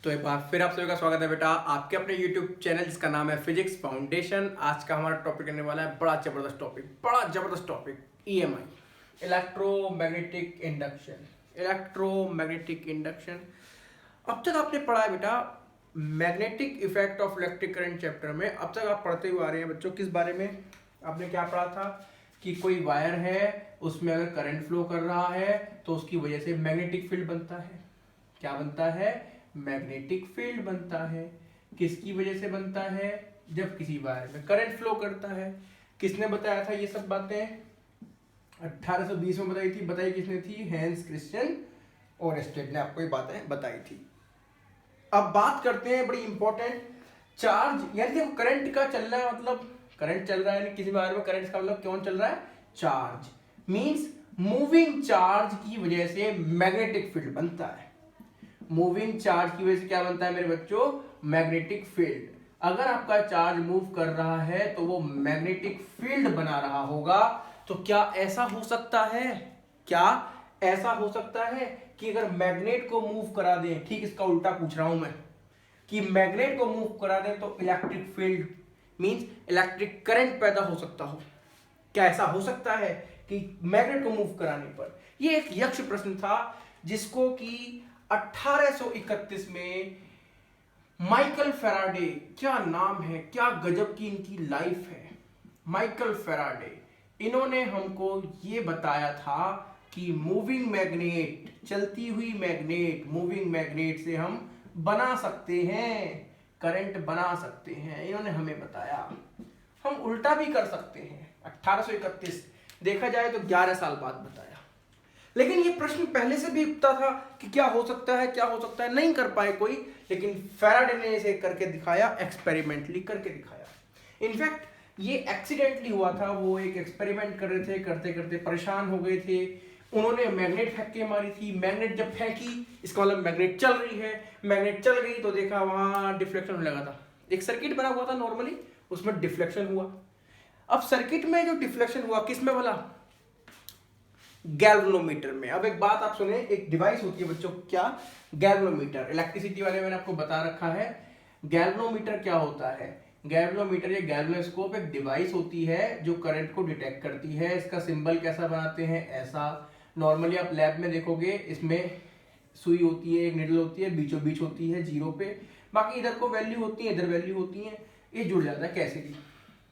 तो एक बार फिर आप सभी का स्वागत है बेटा आपके अपने YouTube चैनल जिसका नाम है फिजिक्स फाउंडेशन। आज का हमारा टॉपिक रहने वाला है बड़ा जबरदस्त topic EMI, electromagnetic induction. Electromagnetic induction अब तक आपने पढ़ा है बेटा magnetic effect of electric current chapter में। अब तक आप पढ़ते हुए आ रहे हैं बच्चों। किस बारे में आपने क्या पढ़ा था कि कोई वायर है, उसमें अगर करंट फ्लो कर रहा है तो उसकी वजह से मैग्नेटिक फील्ड बनता है। क्या बनता है? मैग्नेटिक फील्ड बनता है। किसकी वजह से बनता है? जब किसी वायर में करंट फ्लो करता है। किसने बताया था ये सब बातें? 1820 में बताई किसने थी? हैंस क्रिश्चियन ओरेस्टेड ने आपको ये बातें बताई थी। अब बात करते हैं बड़ी इंपॉर्टेंट चार्ज, यानी देखो करंट का चल रहा है, मतलब करंट चल रहा है, यानी किसी वायर में करंट का मतलब कौन चल रहा है? चार्ज। मींस मूविंग चार्ज की वजह से मैग्नेटिक फील्ड बनता है। मूविंग चार्ज की वजह से क्या बनता है मेरे बच्चों? Magnetic field. अगर आपका चार्ज मूव कर रहा है तो वो मैग्नेटिक फील्ड बना रहा होगा। तो क्या ऐसा हो सकता है कि अगर मैग्नेट को मूव करा दें, ठीक इसका उल्टा पूछ रहा हूं मैं, कि मैग्नेट को मूव करा दें तो electric field means electric current पैदा हो सकता हो? क्या ऐसा हो सकता है कि मैग्नेट को मूव कराने पर? ये एक यक्ष प्रश्न था जिसको कि 1831 में माइकल फैराडे, क्या नाम है, क्या गजब की इनकी लाइफ है, माइकल फैराडे, इन्होंने हमको ये बताया था कि मूविंग मैग्नेट, चलती हुई मैग्नेट, मूविंग मैग्नेट से हम बना सकते हैं, करंट बना सकते हैं। इन्होंने हमें बताया। हम उल्टा भी कर सकते हैं। 1831 देखा जाए तो 11 साल बाद बताया। लेकिन ये प्रश्न पहले से भी उठता था कि क्या हो सकता है, नहीं कर पाए कोई, लेकिन फैराडे ने इसे करके दिखाया, एक्सपेरिमेंटली करके दिखाया। इनफैक्ट ये एक्सीडेंटली हुआ था। वो एक एक्सपेरिमेंट कर रहे थे, करते करते परेशान हो गए थे। उन्होंने मैग्नेट फेंक के मारी थी। मैग्नेट जब फेंकी, इसका मतलब मैग्नेट चल रही है। मैग्नेट चल गई तो देखा वहां डिफ्लेक्शन होने लगा था। एक सर्किट बना हुआ था नॉर्मली, उसमें डिफ्लेक्शन हुआ। अब सर्किट में जो डिफ्लेक्शन हुआ किस में बोला? गैल्वेनोमीटर में। अब एक बात आप सुने, एक डिवाइस होती है बच्चों, क्या? गैल्वेनोमीटर। इलेक्ट्रिसिटी वाले मैंने आपको बता रखा है गैल्वेनोमीटर क्या होता है। गैल्वेनोमीटर या गैल्वेनोस्कोप एक डिवाइस होती है जो करंट को डिटेक्ट करती है। इसका सिंबल कैसा बनाते हैं? ऐसा। नॉर्मली आप लैब में देखोगे, इसमें सुई होती है, एक निडल होती है, बीचों बीच होती है जीरो पे, बाकी इधर को वैल्यू होती है, इधर वैल्यू होती है, ये जुड़ जाता है कैसे भी।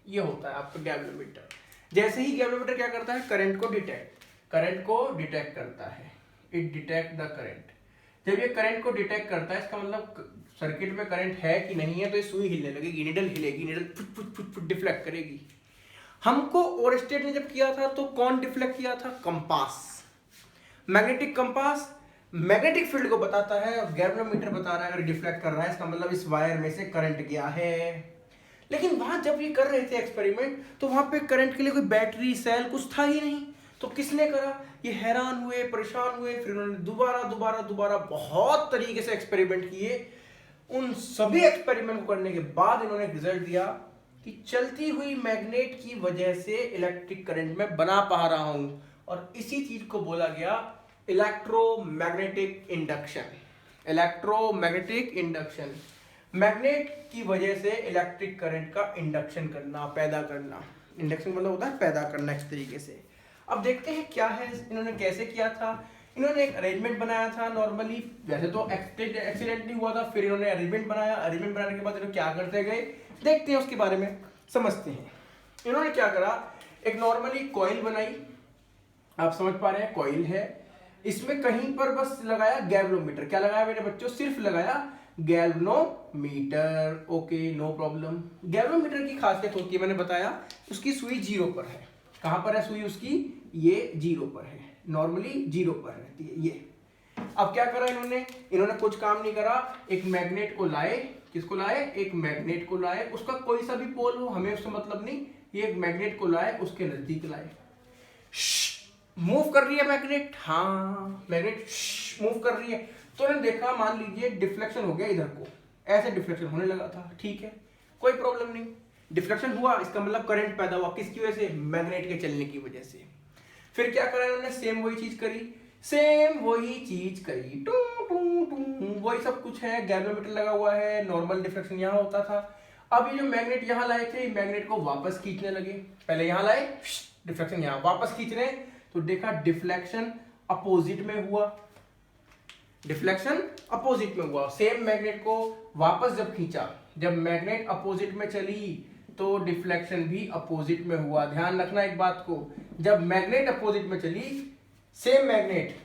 ये होता है आपका गैल्वेनोमीटर। जैसे ही गैल्वेनोमीटर क्या करता है? करंट को डिटेक्ट करता है। It detect the current. जब ये करंट को डिटेक्ट करता है, इसका मतलब सर्किट में करंट है कि नहीं है, तो ये सुई हिलने लगेगी, निडल हिलेगी, निडल फुट डिफ्लेक्ट करेगी। हमको ओरेस्टेड ने जब किया था तो कौन डिफ्लेक्ट किया था? Compass, magnetic compass magnetic field को बताता है, और गैल्वेनोमीटर बता रहा है अगर डिफ्लेक्ट कर रहा है इसका मतलब इस वायर में से करंट गया है। लेकिन वहां जब ये कर रहे थे एक्सपेरिमेंट, तो वहां पे करंट के लिए कोई बैटरी सेल कुछ था ही नहीं। तो किसने करा? ये हैरान हुए, परेशान हुए, फिर उन्होंने दोबारा बहुत तरीके से एक्सपेरिमेंट किए। उन सभी एक्सपेरिमेंट को करने के बाद इन्होंने रिजल्ट दिया कि चलती हुई मैग्नेट की वजह से इलेक्ट्रिक करंट में बना पा रहा हूं, और इसी चीज को बोला गया इलेक्ट्रोमैग्नेटिक इंडक्शन। मैग्नेट की वजह से इलेक्ट्रिक करंट का इंडक्शन करना, पैदा करना। इंडक्शन मतलब होता है पैदा करना इस तरीके से। अब देखते हैं क्या है, इन्होंने कैसे किया था। इन्होंने एक अरेंजमेंट बनाया था। नॉर्मली वैसे तो एक्सीडेंटली हुआ था, फिर इन्होंने अरेंजमेंट बनाया। अरेंजमेंट बनाने के बाद इन्होंने क्या करते गए, देखते हैं उसके बारे में, समझते हैं। इन्होंने क्या करा, एक नॉर्मली कॉइल बनाई, आप समझ पा रहे हैं, कॉइल है, इसमें कहीं पर बस लगाया गैल्वेनोमीटर। क्या लगाया मेरे बच्चों? सिर्फ लगाया galvanometer. Okay, no problem. Galvanometer की खासियत होती है, मैंने बताया, उसकी सुई जीरो पर है। कहां पर है सुई उसकी? ये जीरो पर है, नॉर्मली जीरो पर रहती है ये। अब क्या करा इन्होंने कुछ काम नहीं करा। एक मैग्नेट को लाए। किसको लाए? एक मैग्नेट को लाए, उसका कोई सा भी पोल हो, हमें उससे मतलब नहीं। ये एक मैग्नेट को लाए, उसके नजदीक लाए। मूव कर रही है मैग्नेट, हाँ मैग्नेट मूव कर रही है। तो उन्होंने देखा, मान लीजिए डिफ्लेक्शन हो गया, इधर को ऐसे डिफ्लेक्शन होने लगा था, ठीक है, कोई प्रॉब्लम नहीं। डिफ्लेक्शन हुआ, इसका मतलब करंट पैदा हुआ, किसकी वजह से? मैग्नेट के चलने की वजह से। फिर क्या करा इन्होंने? सेम वही चीज करी, टू टू टू वही सब कुछ है, गैल्वेनोमीटर लगा हुआ है, नॉर्मल डिफ्लेक्शन यहाँ होता था। अब ये जो मैग्नेट यहाँ लाए थे, मैग्नेट को वापस खींचने लगे, पहले यहाँ लाए, डिफ्लेक्शन यहाँ, वापस खींच रहे हैं, तो देखा डिफ्लेक्शन अपोजिट में हुआ, डिफ्लेक्शन अपोजिट में हुआ। सेम मैग्नेट को वापस जब खींचा, जब मैग्नेट अपोजिट में चली तो डिफ्लेक्शन भी अपोजिट में हुआ। ध्यान रखना एक बात को, जब मैग्नेट अपोजिट में चली, सेम मैग्नेट,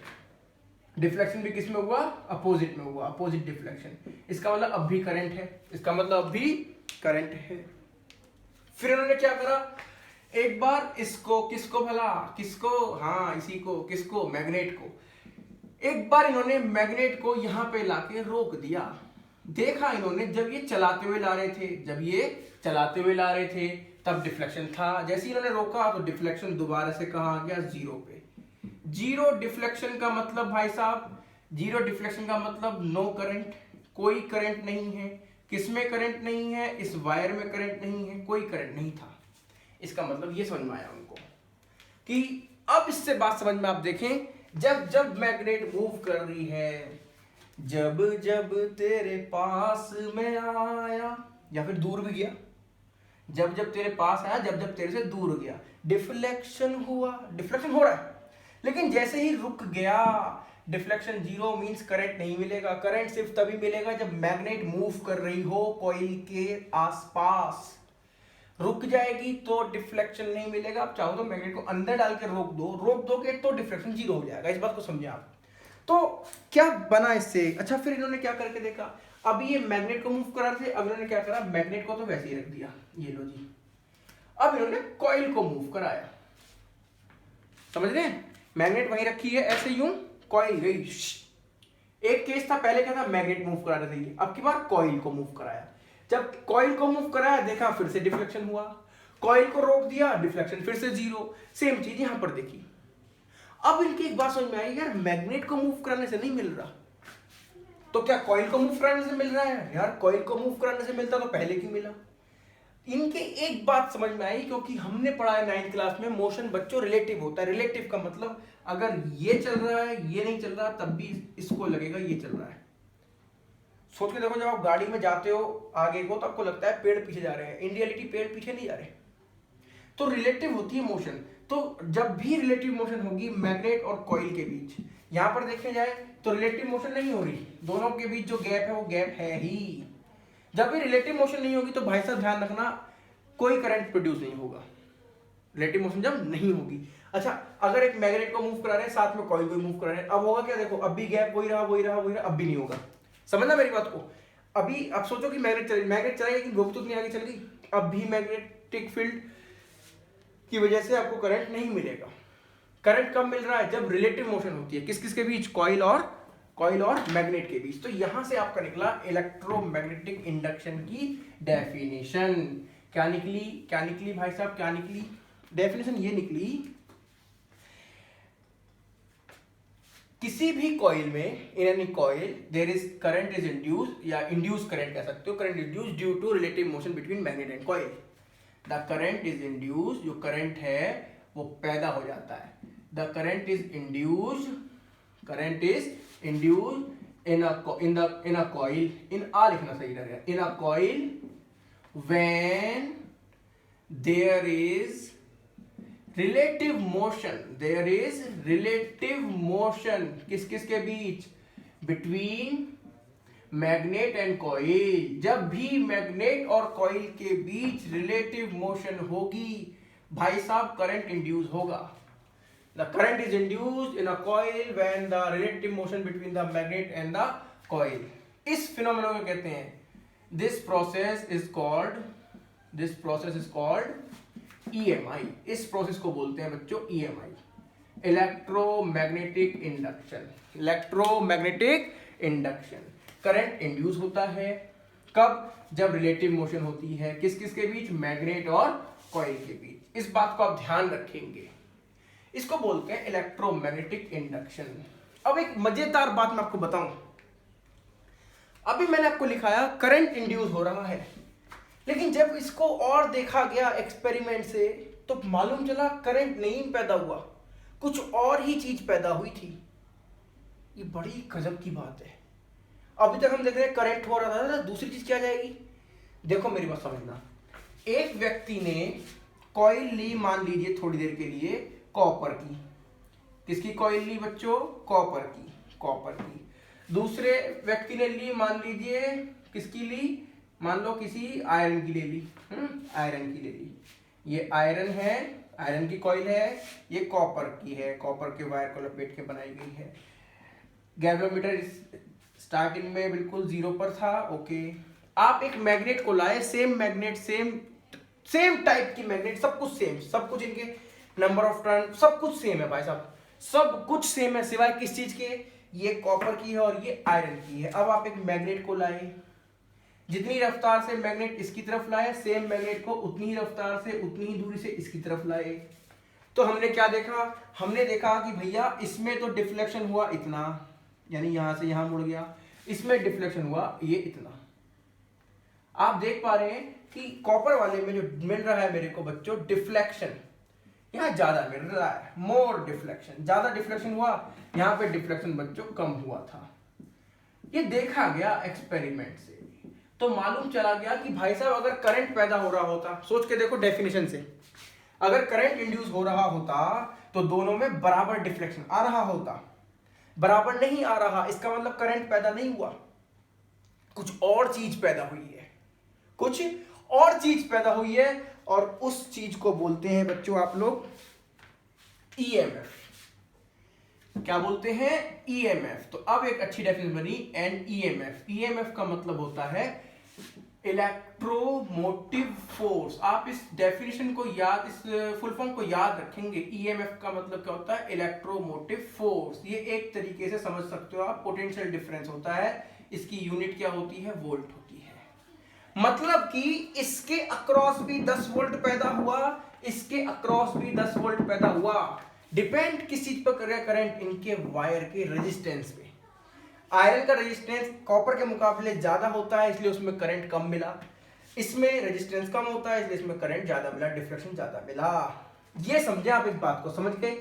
डिफ्लेक्शन भी किस में हुआ, अपोजिट में हुआ, अपोजिट डिफ्लेक्शन। इसका मतलब अब भी करंट है, इसका मतलब अब भी करंट है। फिर उन्होंने क्या करा, एक बार इसको, किसको भला, किसको, हाँ इसी को, किसको, मैग्नेट को, एक बार इन्होंने मैग्नेट को यहां पे लाके रोक दिया। देखा इन्होंने, जब ये चलाते हुए ला रहे थे, जब ये चलाते हुए ला रहे थे तब डिफ्लेक्शन था, जैसे इन्होंने रोका तो डिफ्लेक्शन दोबारा से कहां आ गया, जीरो पे। जीरो डिफ्लेक्शन का मतलब भाई साहब, जीरो डिफ्लेक्शन का मतलब नो करंट, कोई करंट नहीं है। किसमें करंट नहीं है, इस वायर में करंट नहीं है, कोई करंट नहीं था। इसका मतलब ये समझ में आया उनको कि अब इससे बात समझ में आप देखें, जब जब मैग्नेट मूव कर रही है, जब जब तेरे पास में आया, या फिर दूर भी गया, जब जब तेरे पास आया, जब जब तेरे से दूर गया, डिफ्लेक्शन हुआ, डिफ्लेक्शन हो रहा है। लेकिन जैसे ही रुक गया, डिफ्लेक्शन जीरो मींस करंट नहीं मिलेगा। करंट सिर्फ तभी मिलेगा जब मैग्नेट मूव कर रही हो कॉइल के आसपास। रुक जाएगी तो डिफ्लेक्शन नहीं मिलेगा। आप चाहो तो मैग्नेट को अंदर डाल के रोक दोगे तो डिफ्लेक्शन जीरो हो जाएगा। इस बात को समझे आप। तो क्या बना इससे, अच्छा फिर इन्होंने क्या करके देखा, अब ये मैग्नेट को मूव करा थे, अब इन्होंने क्या करा, मैग्नेट को तो वैसे ही रख दिया, ये लो जी। अब इन्होंने कॉइल को मूव कराया, समझ रहे हैं, मैग्नेट वहीं रखी है ऐसे यूं, कॉइल गई। एक केस था, पहले क्या था, मैग्नेट मूव करा रहे थे, अब की बार कॉइल को मूव कराया। जब कॉइल को मूव कराया, देखा फिर से डिफ्लेक्शन हुआ, कॉइल को रोक दिया, डिफ्लेक्शन फिर से जीरो। सेम चीज यहां पर देखी। अब इनकी एक बात समझ में आई, यार मैग्नेट को मूव कराने से नहीं मिल रहा, तो क्या कॉइल को मूव कराने से मिल रहा है? यार कॉइल को मूव कराने से मिलता तो पहले क्यों मिला। इनके एक बात समझ में आई, क्योंकि हमने पढ़ा है 9th क्लास में, मोशन बच्चों रिलेटिव होता है। रिलेटिव का मतलब अगर ये चल रहा है, ये नहीं चल रहा, तब भी इसको लगेगा ये चल रहा है। सोच के देखो, जब आप गाड़ी में जाते हो आगे को, तो आपको लगता है पेड़ पीछे जा रहे हैं, इन रियलिटी पेड़ पीछे नहीं जा रहे। तो रिलेटिव होती है मोशन। तो जब भी रिलेटिव मोशन होगी मैग्नेट और कॉइल के बीच, यहां पर देखे जाए तो रिलेटिव मोशन नहीं हो रही, दोनों के बीच जो गैप है वो गैप है ही। जब भी रिलेटिव मोशन नहीं होगी तो भाई साहब ध्यान रखना, कोई करंट प्रोड्यूस नहीं होगा, रिलेटिव मोशन जब नहीं होगी। अच्छा, अगर एक मैग्नेट को मूव करा रहे हैं, साथ में कॉइल को मूव करा रहे हैं, अब होगा क्या, देखो अब भी गैप वही रहा, अब भी नहीं होगा। समझना मेरी बात को। अभी आप सोचो कि मैग्नेट चलेगी, लेकिन वो तो नहीं आगे चल गई, अब भी मैग्नेटिक फील्ड की वजह से आपको करंट नहीं मिलेगा। करंट कब मिल रहा है, जब रिलेटिव मोशन होती है, किस किस के बीच, कॉइल और मैग्नेट के बीच। तो यहां से आपका निकला इलेक्ट्रोमैग्नेटिक इंडक्शन की डेफिनेशन। क्या निकली भाई साहब, क्या निकली डेफिनेशन, ये निकली, किसी भी कॉइल में, in any coil there is current is induced, या इंड्यूस करंट कह सकते हो, current induced due to relative motion between magnet and coil. The current is induced, जो करंट है वो पैदा हो जाता है। The current is induced in a coil, in a लिखना सही रहेगा, in a coil when there is relative motion, किस किस के बीच, between मैग्नेट एंड कॉइल। जब भी मैग्नेट और कॉइल के बीच रिलेटिव मोशन होगी भाई साहब, करंट इंड्यूस होगा। The current is induced in a coil when the relative motion between the magnet and the coil. इस phenomenon को कहते हैं, this process is called EMI. इस process को बोलते हैं बच्चों EMI, electromagnetic induction। Current induce होता है कब, जब रिलेटिव मोशन होती है, किस किस के बीच, मैग्नेट और कॉइल के बीच। इस बात को आप ध्यान रखेंगे, इसको बोलते हैं इलेक्ट्रोमैग्नेटिक इंडक्शन। अब एक मजेदार बात मैं आपको बताऊं, अभी मैंने आपको लिखाया करंट इंड्यूस हो रहा है, लेकिन जब इसको और देखा गया एक्सपेरिमेंट से तो मालूम चला करंट नहीं पैदा हुआ, कुछ और ही चीज पैदा हुई थी। ये बड़ी गजब की बात है। अभी तक हम देख रहे हैं करंट हो रहा था, दूसरी चीज क्या जाएगी, देखो मेरी बात समझना। एक व्यक्ति ने कॉइल ली, मान लीजिए थोड़ी देर के लिए कॉपर की, किसकी कॉइल ली बच्चों, कॉपर की। दूसरे व्यक्ति ने ली, मान लीजिए किसकी ली, मान लो किसी आयरन की ले ली, आयरन की ले ली। ये आयरन है, आयरन की कॉइल है, ये कॉपर की है, कॉपर के वायर को लपेट के बनाई गई है। गैल्वेनोमीटर स्टार्टिंग में बिल्कुल 0 पर था, ओके। आप एक मैग्नेट को लाए, सेम मैग्नेट, सेम टाइप की मैग्नेट, सब कुछ सेम, सब कुछ इनके नंबर ऑफ टर्न सब कुछ सेम है भाई साहब, सब कुछ सेम है सिवाय किस चीज के, ये कॉपर की है और ये आयरन की है। अब आप एक मैग्नेट को लाए, जितनी रफ्तार से मैग्नेट इसकी तरफ लाए, सेम मैग्नेट को उतनी ही रफ्तार से उतनी ही दूरी से इसकी तरफ लाए। तो हमने क्या देखा, हमने देखा कि भैया इसमें तो डिफ्लेक्शन हुआ इतना, यानी यहां से यहां मुड़ गया, इसमें डिफ्लेक्शन हुआ ये इतना। आप देख पा रहे हैं कि कॉपर वाले में जो मिल रहा है मेरे को बच्चों डिफ्लेक्शन, यहां ज्यादा मिल रहा है, मोर डिफ्लेक्शन, ज्यादा डिफ्लेक्शन हुआ, यहां पे डिफ्लेक्शन बच्चों कम हुआ था। ये देखा गया एक्सपेरिमेंट से, तो मालूम चला गया कि भाई साहब अगर करंट पैदा हो रहा होता, सोच के देखो डेफिनेशन से, अगर करंट इंड्यूस हो रहा होता तो दोनों में बराबर डिफ्लेक्शन आ रहा होता, बराबर नहीं आ रहा, इसका मतलब करंट पैदा नहीं हुआ, कुछ और चीज पैदा हुई है, कुछ और चीज पैदा हुई है, और उस चीज को बोलते हैं बच्चों आप लोग ईएमएफ। क्या बोलते हैं, ईएमएफ। तो अब एक अच्छी डेफिनेशन बनी, एन ईएमएफ। ईएमएफ का मतलब होता है इलेक्ट्रोमोटिव फोर्स। आप इस डेफिनेशन को याद, इस फुल फॉर्म को याद रखेंगे। ईएमएफ का मतलब क्या होता है, इलेक्ट्रोमोटिव फोर्स। ये एक तरीके से समझ सकते हो आप, पोटेंशियल डिफरेंस होता है, इसकी यूनिट क्या होती है, वोल्ट होती है। मतलब कि इसके अक्रॉस भी 10 वोल्ट पैदा हुआ, इसके अक्रॉस भी 10 वोल्ट पैदा हुआ। डिपेंड किस चीज पर करे करंट, इनके वायर के रेजिस्टेंस पे। आयरन का रेजिस्टेंस कॉपर के मुकाबले ज्यादा होता है, इसलिए उसमें करंट कम मिला, इसमें रेजिस्टेंस कम होता है इसलिए इसमें करंट ज्यादा मिला, डिफ्लेक्शन ज्यादा मिला। ये समझे आप, इस बात को समझ गए।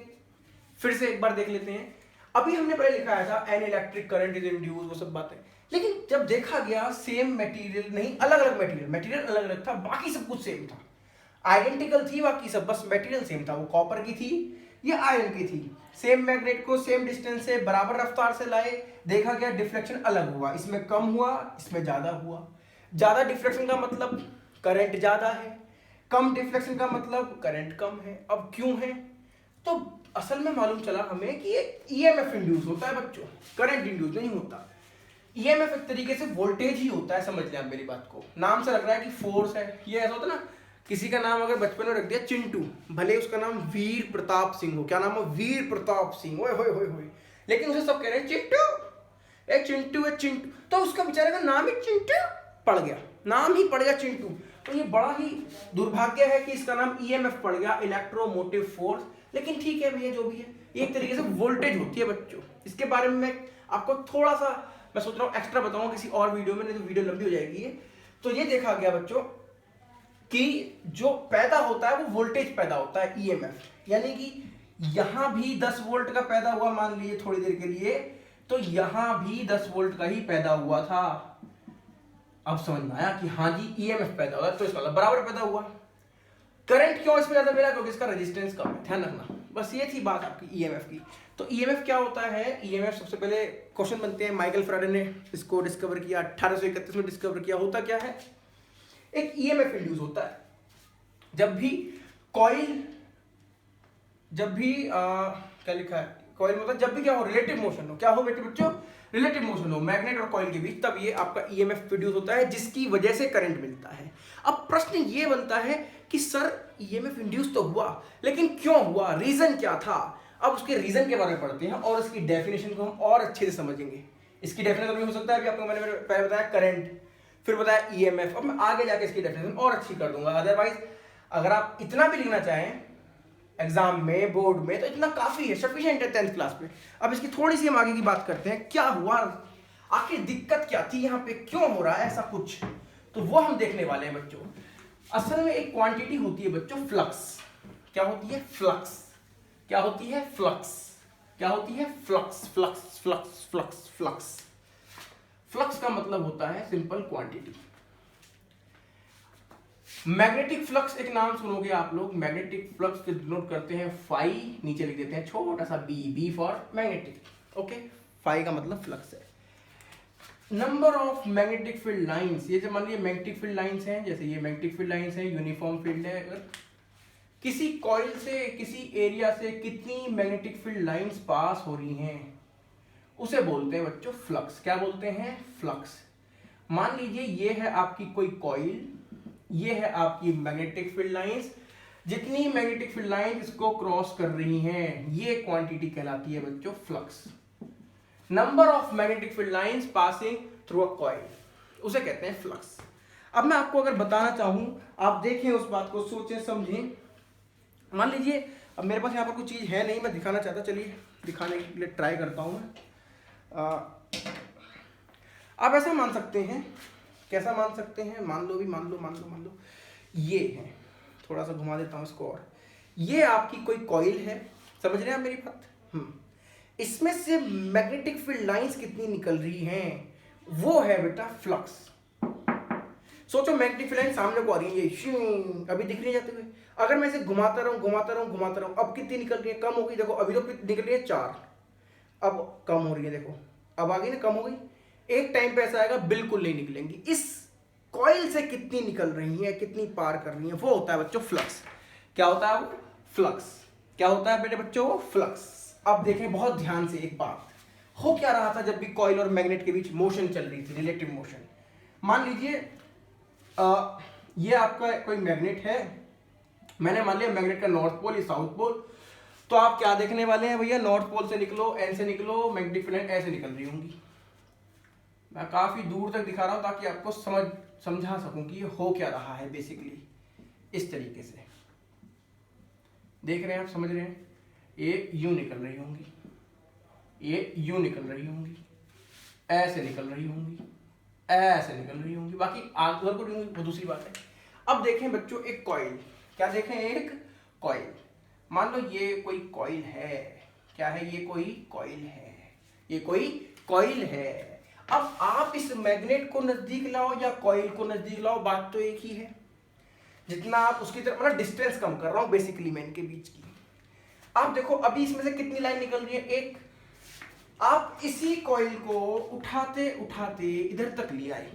फिर से एक बार देख लेते हैं। अभी हमने पहले लिखाया था an electric current is induced, वो सब बातें, लेकिन जब देखा गया सेम मटेरियल नहीं, अलग अलग मटेरियल अलग अलग था, बाकी सब कुछ सेम था, आइडेंटिकल थी बाकी सब, बस मटेरियल सेम था। वो कॉपर की थी, ये आयरन की थी। सेम मैग्नेट को सेम डिस्टेंस से बराबर रफ्तार से लाए, देखा गया डिफ्लेक्शन अलग हुआ, इसमें कम हुआ इसमें ज्यादा हुआ। ज्यादा डिफ्लेक्शन का मतलब करंट ज्यादा है, कम डिफ्लेक्शन का मतलब करंट कम है। अब क्यों है, तो असल में मालूम चला हमें कि ये ईएमएफ इंड्यूस होता है बच्चों, करंट इंड्यूस नहीं होता। ईएमएफ एक तरीके से वोल्टेज ही होता है, समझ लें आप मेरी बात को। नाम से लग रहा है कि फोर्स है, ये ऐसा होता है ना, किसी का नाम अगर बचपन में रख दिया चिंटू, भले उसका नाम वीर प्रताप सिंह हो, क्या नाम हो, वीर प्रताप सिंह, ओए होए होए होए, लेकिन उसे सब कह रहे हैं चिंटू, एक चिंटू है चिंटू, तो उसका बेचारे का नाम ही चिंटू पड़ गया, नाम ही पड़ गया चिंटू। तो ये बड़ा ही दुर्भाग्य है कि इसका नाम ईएमएफ पड़ गया, इलेक्ट्रोमोटिव फोर्स। लेकिन ठीक है भैया, जो भी है, ये एक तरीके से वोल्टेज होती है बच्चों। इसके बारे में मैं आपको थोड़ा सा, मैं सोच रहा हूँ एक्स्ट्रा बताऊंगा किसी और वीडियो में, नहीं तो वीडियो लंबी हो जाएगी ये। तो ये देखा गया बच्चों कि जो पैदा होता है वो वोल्टेज पैदा होता है, ईएमएफ। यानी कि यहां भी 10 वोल्ट का पैदा हुआ मान लीजिए थोड़ी देर के लिए, तो यहां भी 10 वोल्ट का ही पैदा हुआ था। अब समझ में आया कि हाँ जी ईएमएफ पैदा हुआ, तो इसका मतलब बराबर पैदा हुआ। करंट क्यों इसमें ज्यादा मिला, क्योंकि इसका रेजिस्टेंस कम है, ध्यान रखना। बस ये थी बात आपकी ईएमएफ की। तो ईएमएफ क्या होता है, ईएमएफ सबसे पहले क्वेश्चन बनते हैं, माइकल फैराडे ने इसको डिस्कवर किया, 1831 में डिस्कवर किया। होता क्या है, एक ईएमएफ इंड्यूस होता है जब भी कॉइल, जब भी क्या लिखा है, कॉइल मतलब जब भी क्या हो, रिलेटिव मोशन हो। क्या हो बेटे बच्चों, रिलेटिव मोशन हो मैग्नेट और कॉइल के बीच, तब ये आपका ईएमएफ प्रोड्यूस होता है, जिसकी वजह से करंट मिलता है। अब प्रश्न ये बनता है कि सर ईएमएफ इंड्यूस तो हुआ, लेकिन क्यों हुआ, रीजन क्या था। अब उसके रीजन के बारे में पढ़ते हैं और इसकी डेफिनेशन को हम और अच्छे से समझेंगे। इसकी डेफिनेशन भी हो सकता है कि आपको मैंने पहले बताया करंट, फिर बताया ईएमएफ। अब मैं आगे जाके इसकी डेफिनेशन और अच्छी कर दूंगा। अदरवाइज अगर आप इतना भी लिखना चाहें एग्जाम में, बोर्ड में, तो इतना काफी है, सफिशिएंट है 10th क्लास पे। अब इसकी थोड़ी सी हम आगे की बात करते हैं, क्या हुआ, आखिर दिक्कत क्या थी यहाँ पे, क्यों हो रहा है ऐसा कुछ, तो वो हम देखने वाले हैं बच्चों। असल में एक क्वांटिटी होती है बच्चों, फ्लक्स। क्या होती है, फ्लक्स। क्या होती है, फ्लक्स। क्या होती है, flux. Flux flux flux flux flux का मतलब होता है सिंपल क्वांटिटी। मैग्नेटिक फ्लक्स एक नाम सुनोगे आप लोग, मैग्नेटिक फ्लक्स को डिनोट करते हैं फाई, नीचे लिख देते हैं छोटा सा B, B for magnetic. Okay, phi का मतलब फ्लक्स है। Number of magnetic field lines, ये जो मान लीजिए मैग्नेटिक फील्ड लाइंस हैं, जैसे ये मैग्नेटिक फील्ड लाइंस है, यूनिफॉर्म फील्ड है, अगर किसी कॉइल से किसी एरिया से कितनी मैग्नेटिक फील्ड लाइंस पास हो रही हैं उसे बोलते हैं बच्चों फ्लक्स। क्या बोलते हैं? फ्लक्स। मान लीजिए ये है आपकी कोई कॉइल, ये है आपकी मैग्नेटिक फील्ड लाइंस, जितनी मैग्नेटिक फील्ड लाइंस इसको क्रॉस कर रही हैं ये क्वांटिटी कहलाती है बच्चों flux. Number of magnetic field lines passing through a coil, उसे कहते हैं फ्लक्स। अब मैं आपको अगर बताना चाहूं, आप देखें उस बात को, सोचें समझें। मान लीजिए अब मेरे पास यहाँ पर कोई चीज है नहीं, मैं दिखाना चाहता, चलिए दिखाने के लिए ट्राई करता हूं मैं। आप ऐसा मान सकते हैं, कैसा मान सकते हैं, मान लो ये है, थोड़ा सा घुमा देता हूं इसको, और ये आपकी कोई कॉइल है, समझ रहे हैं आप मेरी बात? इसमें से मैग्नेटिक फील्ड लाइंस कितनी निकल रही हैं, वो है बेटा फ्लक्स। सोचो मैग्नेटिक फील्ड लाइन सामने को आ रही है, ये अभी दिख नहीं जाते हुए, अगर मैं इसे घुमाता रहूं, अब कितनी निकल रही है? कम हो गई, देखो अभी तो निकल रही है 4, अब कम हो रही है, देखो अब आ गई ना, कम हो गई। एक टाइम पे ऐसा आएगा बिल्कुल नहीं निकलेंगी। इस कॉइल से कितनी निकल रही है, कितनी पार कर रही है, वो होता है बच्चों फ्लक्स। क्या होता है वो? फ्लक्स। क्या होता है बेटे बच्चों? वो फ्लक्स। अब देखें बहुत ध्यान से एक बात, हो क्या रहा था जब भी कॉइल और मैग्नेट के बीच मोशन चल रही थी, रिलेटिव मोशन। मान लीजिए ये आपका कोई मैग्नेट है, मैंने मान लिया मैग्नेट का नॉर्थ पोल या साउथ पोल, तो आप क्या देखने वाले हैं भैया? नॉर्थ पोल से निकलो, एन से निकलो, मैग्नेटिक फील्ड ऐसे निकल रही होंगी। मैं काफी दूर तक दिखा रहा हूं ताकि आपको समझा सकूं कि ये हो क्या रहा है बेसिकली। इस तरीके से देख रहे हैं आप, समझ रहे हैं? ये यूं निकल रही होंगी, ये यूं निकल रही होंगी, ऐसे निकल रही होंगी, ऐसे निकल रही होंगी, बाकी आगे को वो दूसरी बात है। अब देखें बच्चों एक कॉइल, क्या देखें? एक कॉइल। मान लो ये कोई कॉइल है, क्या है? ये कोई कॉइल है, ये कोई कॉइल है। अब आप इस मैग्नेट को नजदीक लाओ या कॉइल को नजदीक लाओ, बात तो एक ही है। जितना आप उसकी तरफ, मतलब डिस्टेंस कम कर रहा हूं बेसिकली मैं इनके बीच की। आप देखो अभी इसमें से कितनी लाइन निकल रही है? एक। आप इसी कॉइल को उठाते उठाते इधर तक ले आए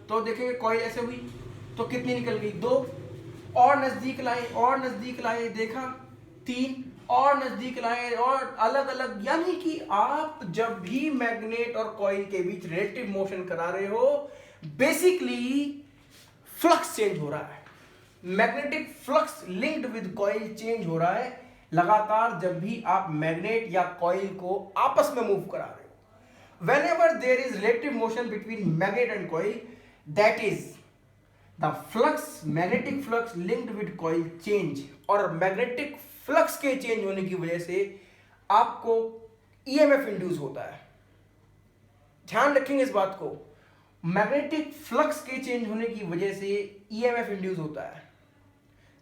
तो देखेंगे कॉइल ऐसे हुई, तो कितनी निकल गई? 2। और नजदीक लाए, और नजदीक लाए, देखा 3, और नजदीक लाए, और अलग अलग। यानी कि आप जब भी मैग्नेट और कॉइल के बीच रिलेटिव मोशन करा रहे हो, बेसिकली फ्लक्स चेंज हो रहा है। Magnetic flux linked with coil change हो रहा है लगातार जब भी आप मैग्नेट या कॉइल को आपस में मूव करा रहे हो। whenever there is relative motion between magnet and coil, that is the flux, magnetic flux linked with coil change। और मैग्नेटिक फ्लक्स के चेंज होने की वजह से आपको ईएमएफ इंड्यूस होता है। ध्यान रखेंगे इस बात को, मैग्नेटिक फ्लक्स के चेंज होने की वजह से ईएमएफ इंड्यूस होता है।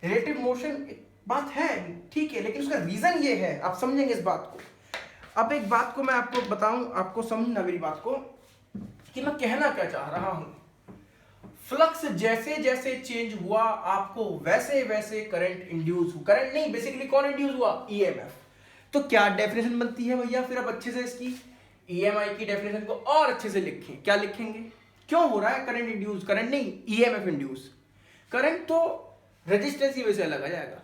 रिलेटिव मोशन बात है, ठीक है, लेकिन उसका रीजन ये है, आप समझेंगे इस बात को। अब एक बात को मैं आपको बताऊं, आपको समझना मेरी बात को कि मैं कहना क्या चाह रहा हूं। फ्लक्स जैसे जैसे चेंज हुआ, आपको वैसे वैसे करंट इंड्यूस हुआ। करंट नहीं, बेसिकली कौन इंड्यूस हुआ? ईएमएफ। तो क्या डेफिनेशन बनती है भैया फिर? अब अच्छे से इसकी ईएमआई की डेफिनेशन को और अच्छे से लिखें। क्या लिखेंगे? क्यों हो रहा है करंट इंड्यूस? करंट नहीं, ईएमएफ इंड्यूस। करंट तो रेजिस्टेंस की वजह से अलग आ जाएगा।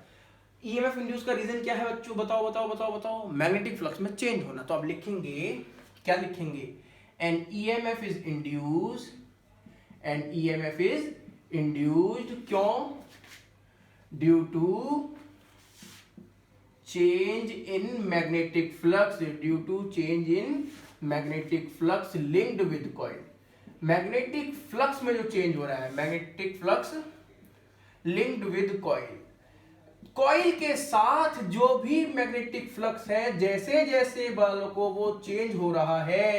ईएमएफ इंड्यूस का रीजन क्या है बच्चों? बताओ। मैग्नेटिक फ्लक्स में चेंज होना। तो आप लिखेंगे, क्या लिखेंगे? An EMF is induced, an EMF is induced क्यों? Due to change in magnetic flux, due to change in magnetic flux linked with coil. Magnetic flux में जो चेंज हो रहा है, magnetic flux linked with coil. Coil के साथ जो भी मैग्नेटिक फ्लक्स है, जैसे जैसे बल को वो चेंज हो रहा है,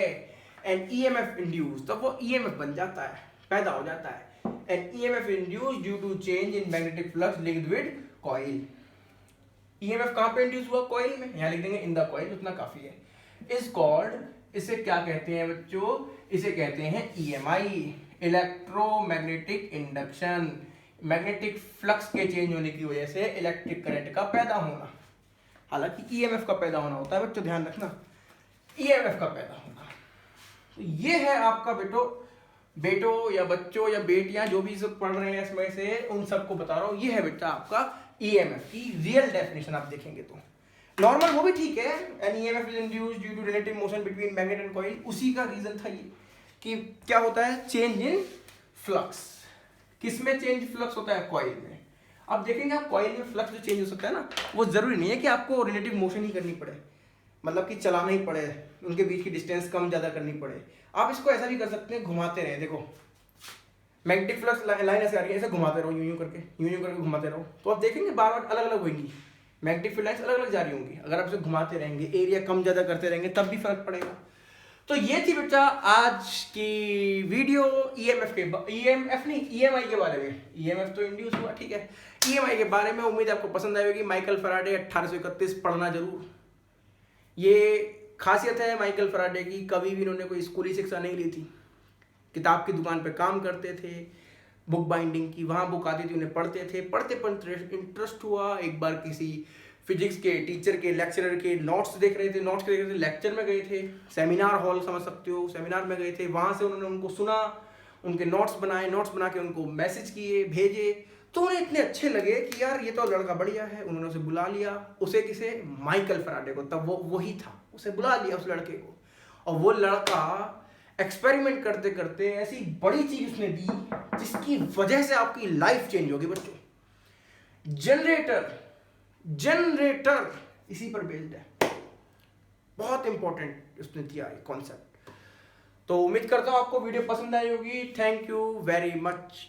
एन ईएमएफ इंड्यूस, तो वो ईएमएफ बन जाता है, पैदा हो जाता है। An EMF induce due to change in magnetic flux linked with coil. EMF कहां पे इंड्यूस हुआ? कॉइल में। यहां लिख देंगे इन द कॉइल, उतना काफी है। इज कॉल्ड इसे क्या कहते हैं बच्चों? इसे कहते हैं EMI, electromagnetic induction. Magnetic flux के चेंज होने की वजह से इलेक्ट्रिक करंट का पैदा होना। हालांकि ईएमएफ का पैदा होना होता है बच्चों, ध्यान रखना, ईएमएफ का पैदा होना। तो ये है आपका बेटो या बच्चों या बेटियां जो भी सब पढ़ रहे हैं इसमें से, उन सबको बता रहा हूं, ये है बेटा आपका ईएमएफ की रियल डेफिनेशन। आप देखेंगे तो नॉर्मल वो भी ठीक है, an EMF is induced due to relative motion between magnet and coil. उसी का रीजन था ये कि क्या होता है, चेंज इन फ्लक्स। किसमें चेंज फ्लक्स होता है? कॉइल में। अब देखेंगे आप कॉइल में फ्लक्स जो चेंज हो सकता है ना, वो जरूरी नहीं है कि आपको रिलेटिव मोशन ही करनी पड़े, मतलब कि चलाना ही पड़े, उनके बीच की डिस्टेंस कम ज्यादा करनी पड़े। आप इसको ऐसा भी कर सकते हैं, घुमाते रहे। देखो मैग्नेटिक फ्लक्स लाइन ऐसे आ रही है, ऐसे घुमाते रहो, यूं करके घुमाते रहो, तो आप देखेंगे बार बार अलग अलग होंगी, मैग्नेटिक फील्ड लाइन्स अलग अलग जा रही होंगी। अगर आप इसे घुमाते रहेंगे, एरिया कम ज्यादा करते रहेंगे, तब भी फर्क पड़ेगा। तो ये थी बेटा आज की वीडियो ईएमएफ के ईएमएफ नहीं ईएमआई के बारे में। ईएमएफ तो इंड्यूस हुआ, ठीक है, ईएमआई के बारे में। उम्मीद आपको पसंद आएगी। माइकल फैराडे 1831 पढ़ना जरूर। ये खासियत है माइकल फैराडे की, कभी भी इन्होंने कोई स्कूली शिक्षा नहीं ली थी। किताब की दुकान पे काम करते थे, बुक बाइंडिंग की, वहाँ बुक आती थी, उन्हें पढ़ते थे। पढ़ते पढ़ते इंटरेस्ट हुआ, एक बार किसी फिजिक्स के टीचर के लेक्चरर के नोट्स देख रहे थे, लेक्चर में गए थे, सेमिनार हॉल समझ सकते हो, सेमिनार में गए थे, वहाँ से उन्होंने उनको सुना, उनके नोट्स बनाए, नोट्स बना के उनको मैसेज किए, भेजे, तो उन्हें इतने अच्छे लगे कि यार ये तो लड़का बढ़िया है। उन्होंने उसे बुला लिया, उसे किसे? माइकल फैराडे को। तब वो वही था, उसे बुला लिया उस लड़के को, और वो लड़का एक्सपेरिमेंट करते करते ऐसी बड़ी चीज उसने दी जिसकी वजह से आपकी लाइफ चेंज होगी बच्चों। जनरेटर इसी पर बेस्ड है, बहुत इंपॉर्टेंट उसने दिया ये कॉन्सेप्ट। तो उम्मीद करता हूं आपको वीडियो पसंद आई होगी। Thank you very much.